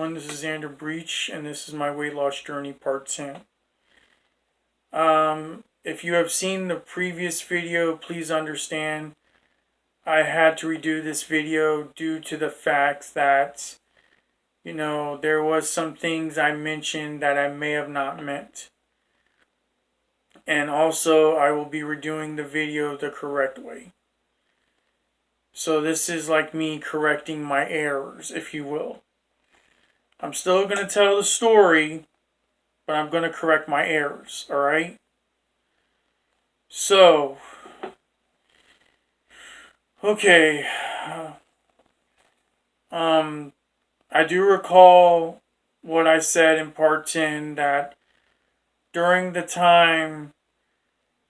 everyone. This is Xander Breach, and this is my weight loss journey part 10. If you have seen the previous video, please understand I had to redo this video due to the fact that, there was some things I mentioned that I may have not meant. And also, I will be redoing the video the correct way. So this is like me correcting my errors, if you will. I'm still going to tell the story, but I'm going to correct my errors, alright? So, okay. I do recall what I said in part 10 that during the time,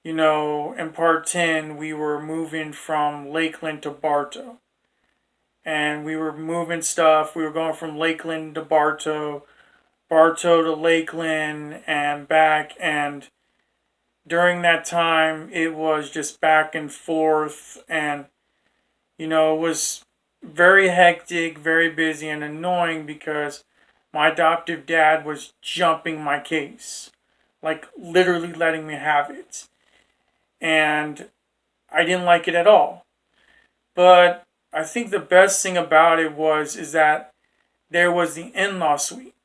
in part 10, we were moving from Lakeland to Bartow. And we were moving stuff. We were going from Lakeland to Bartow, Bartow to Lakeland, and back. And during that time, it was just back and forth. And, it was very hectic, very busy, and annoying because my adoptive dad was jumping my case. Like, literally letting me have it. And I didn't like it at all. But I think the best thing about it is that there was the in-law suite.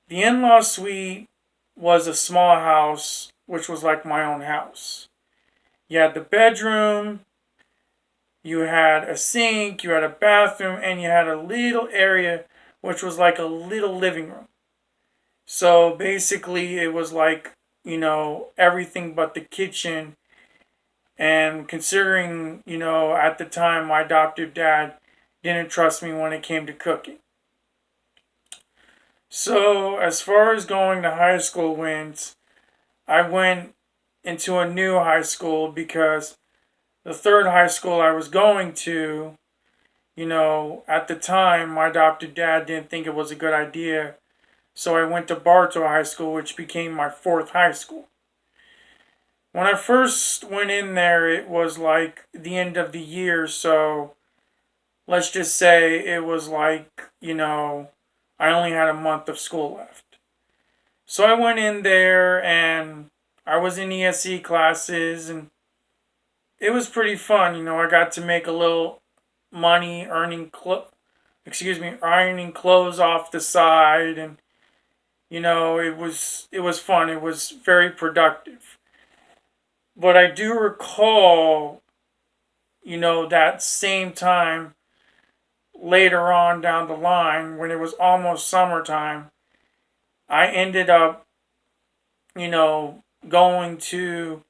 The in-law suite was a small house, which was like my own house. You had the bedroom, you had a sink, you had a bathroom, and you had a little area which was like a little living room. So basically it was like, everything but the kitchen. And considering, at the time my adoptive dad didn't trust me when it came to cooking. So as far as going to high school went, I went into a new high school because the third high school I was going to, at the time my adoptive dad didn't think it was a good idea. So I went to Bartow High School, which became my fourth high school. When I first went in there, it was like the end of the year, so let's just say it was like, I only had a month of school left. So I went in there and I was in ESE classes and it was pretty fun. I got to make a little money ironing clothes off the side, and it was fun. It was very productive. But I do recall, that same time later on down the line when it was almost summertime, I ended up, going to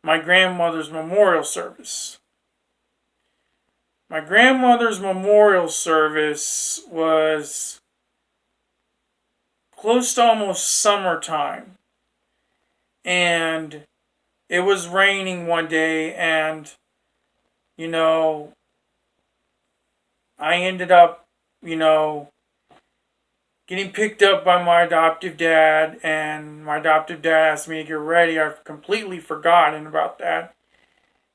my grandmother's memorial service. My grandmother's memorial service was close to almost summertime. And it was raining one day, and, I ended up, getting picked up by my adoptive dad, and my adoptive dad asked me to get ready. I've completely forgotten about that,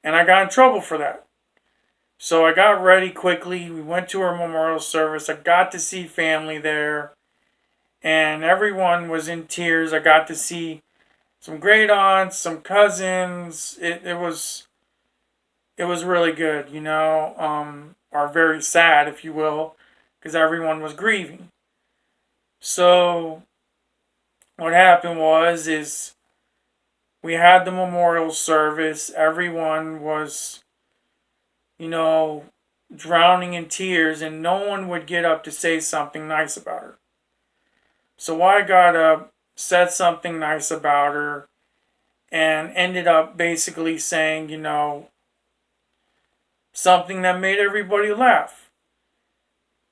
and I got in trouble for that. So I got ready quickly. We went to her memorial service. I got to see family there, and everyone was in tears. I got to see some great aunts, some cousins. It was really good, or very sad, if you will, because everyone was grieving. So what happened is we had the memorial service. Everyone was, drowning in tears, and no one would get up to say something nice about her. So I got up, said something nice about her, and ended up basically saying, something that made everybody laugh.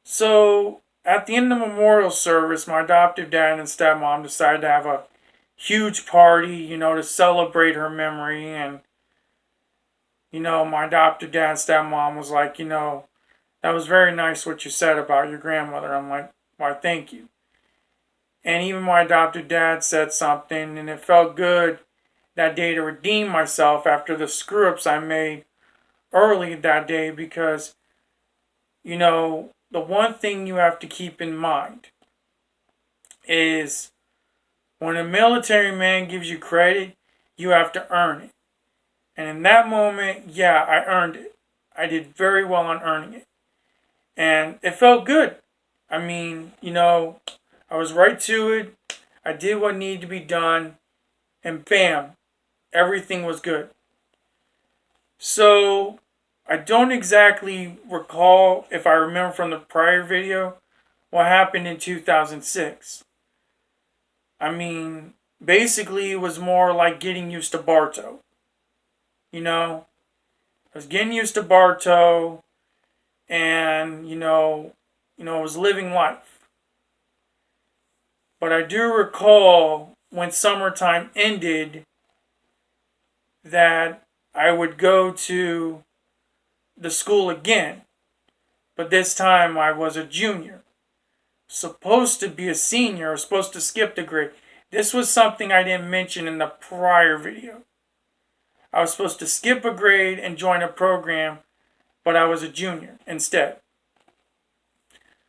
So at the end of the memorial service, my adoptive dad and stepmom decided to have a huge party, to celebrate her memory. And, my adoptive dad and stepmom was like, that was very nice what you said about your grandmother. I'm like, why, thank you. And even my adoptive dad said something, and it felt good that day to redeem myself after the screw-ups I made early that day because, the one thing you have to keep in mind is when a military man gives you credit, you have to earn it. And in that moment, yeah, I earned it. I did very well on earning it. And it felt good. I mean, I was right to it. I did what needed to be done. And bam, everything was good. So, I don't exactly recall, if I remember from the prior video, what happened in 2006. I mean, basically, it was more like getting used to Bartow. I was getting used to Bartow, and I was living life. But I do recall when summertime ended that I would go to the school again, but this time I was a junior. Supposed to be a senior, or supposed to skip the grade. This was something I didn't mention in the prior video. I was supposed to skip a grade and join a program, but I was a junior instead.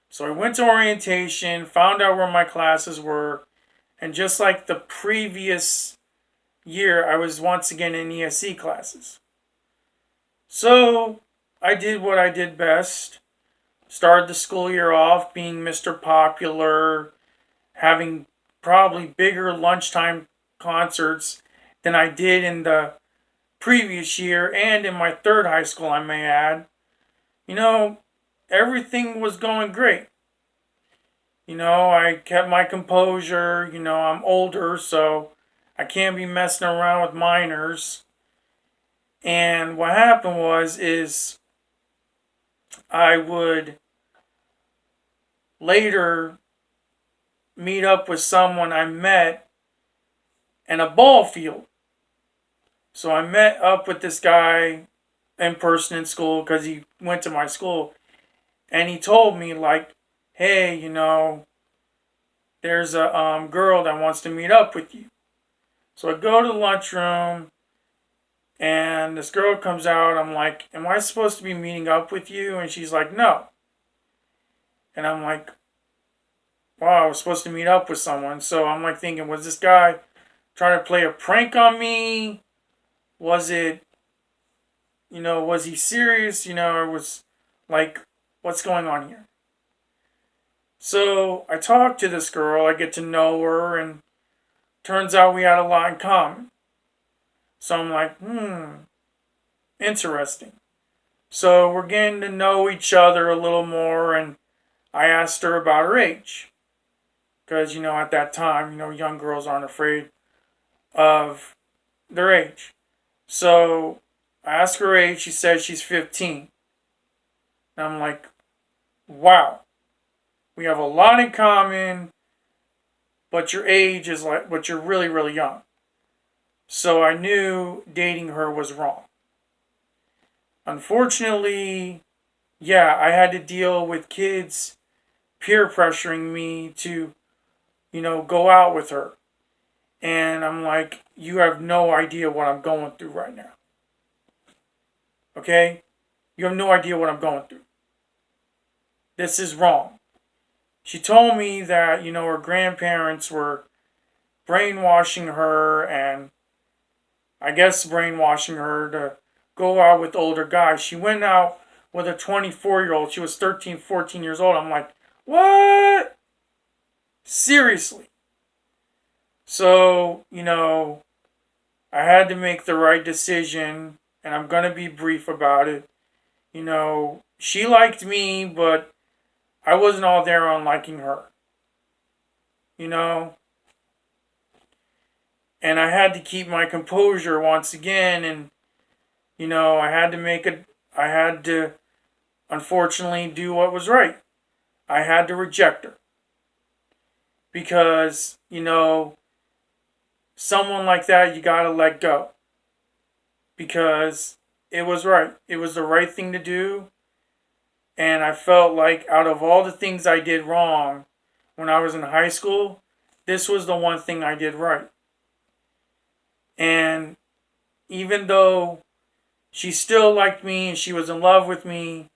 So I went to orientation, found out where my classes were, and just like the previous year, I was once again in ESC classes. So I did what I did best. Started the school year off being Mr. Popular, having probably bigger lunchtime concerts than I did in the previous year and in my third high school, I may add. Everything was going great. I kept my composure. I'm older, so I can't be messing around with minors. And what happened is I would later meet up with someone I met in a ball field. So I met up with this guy in person in school because he went to my school. And he told me, like, hey, there's a girl that wants to meet up with you. So I go to the lunchroom, and this girl comes out. I'm like, am I supposed to be meeting up with you? And she's like, no. And I'm like, wow, I was supposed to meet up with someone. So I'm like thinking, was this guy trying to play a prank on me? Was it, was he serious? Or was like, what's going on here? So I talk to this girl, I get to know her, and turns out we had a lot in common. So I'm like, interesting. So we're getting to know each other a little more, and I asked her about her age. Because, at that time, young girls aren't afraid of their age. So I asked her age, she said she's 15. And I'm like, wow. We have a lot in common, but your age is but you're really, really young. So I knew dating her was wrong. Unfortunately, yeah, I had to deal with kids peer pressuring me to, go out with her. And I'm like, you have no idea what I'm going through right now. Okay? You have no idea what I'm going through. This is wrong. She told me that, her grandparents were brainwashing her, and I guess brainwashing her to go out with older guys. She went out with a 24-year-old. She was 13, 14 years old. I'm like, what? Seriously. So, I had to make the right decision, and I'm going to be brief about it. She liked me, but I wasn't all there on liking her. And I had to keep my composure once again, and, I had to, unfortunately, do what was right. I had to reject her. Because, someone like that, you gotta let go. Because it was right. It was the right thing to do. And I felt like out of all the things I did wrong when I was in high school, this was the one thing I did right. And even though she still liked me and she was in love with me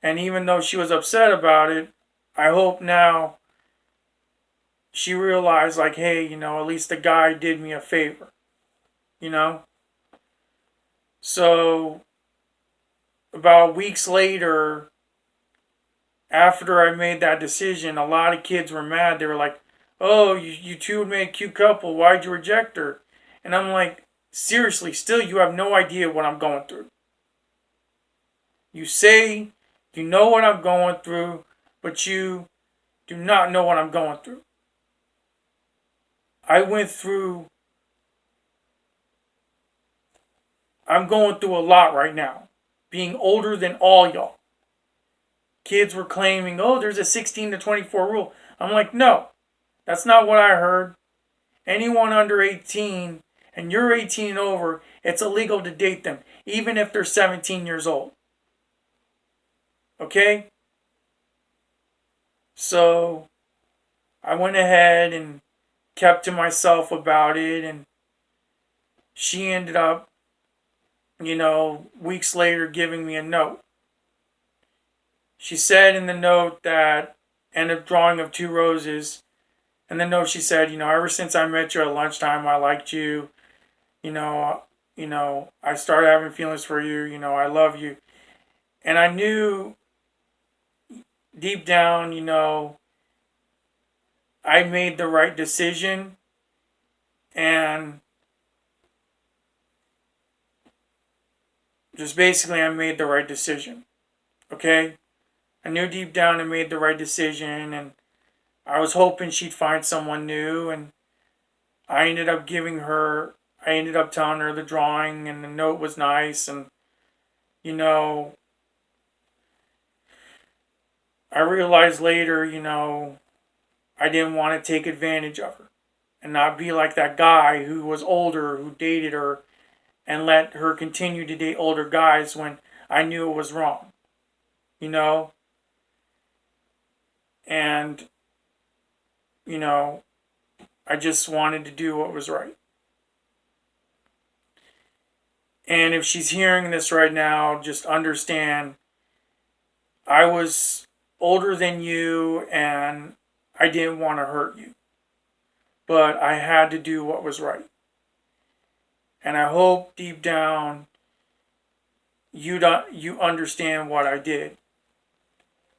And even though she was upset about it, I hope now she realized, like, hey, at least the guy did me a favor, you know? So, about weeks later, after I made that decision, a lot of kids were mad. They were like, oh, you two would make a cute couple. Why'd you reject her? And I'm like, seriously, still, you have no idea what I'm going through. You say you know what I'm going through, but you do not know what I'm going through. I'm going through a lot right now, being older than all y'all. Kids were claiming, oh, there's a 16 to 24 rule. I'm like, no, that's not what I heard. Anyone under 18, and you're 18 and over, it's illegal to date them, even if they're 17 years old. Okay? So, I went ahead and kept to myself about it, and she ended up, weeks later giving me a note. She said in the note that, and a drawing of two roses. In the note she said, ever since I met you at lunchtime, I liked you. I started having feelings for you. I love you. And I knew deep down, I made the right decision. And just basically, I made the right decision. Okay? I knew deep down I made the right decision, and I was hoping she'd find someone new, and I ended up telling her the drawing, and the note was nice, and, I realized later, I didn't want to take advantage of her and not be like that guy who was older, who dated her, and let her continue to date older guys when I knew it was wrong, and, I just wanted to do what was right. And if she's hearing this right now, just understand I was older than you and I didn't want to hurt you. But I had to do what was right. And I hope deep down you understand what I did.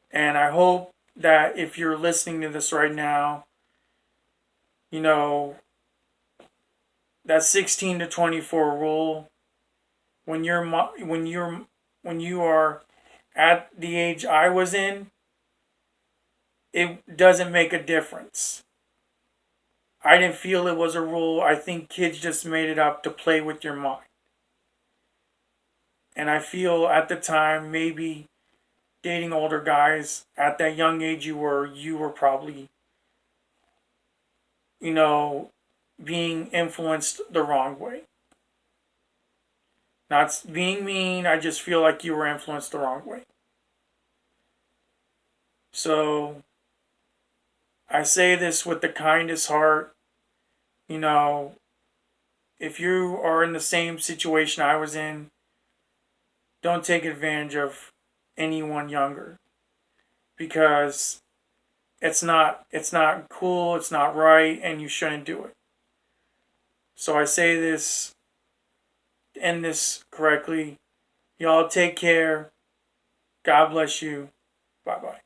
And I hope that if you're listening to this right now, that 16 to 24 rule, when you are at the age I was in, it doesn't make a difference. I didn't feel it was a rule. I think kids just made it up to play with your mind. And I feel at the time, maybe dating older guys at that young age you were probably, being influenced the wrong way. Not being mean, I just feel like you were influenced the wrong way. So, I say this with the kindest heart. If you are in the same situation I was in, don't take advantage of anyone younger. Because it's not cool, it's not right, and you shouldn't do it. So I say this, end this correctly. Y'all take care. God bless you. Bye-bye.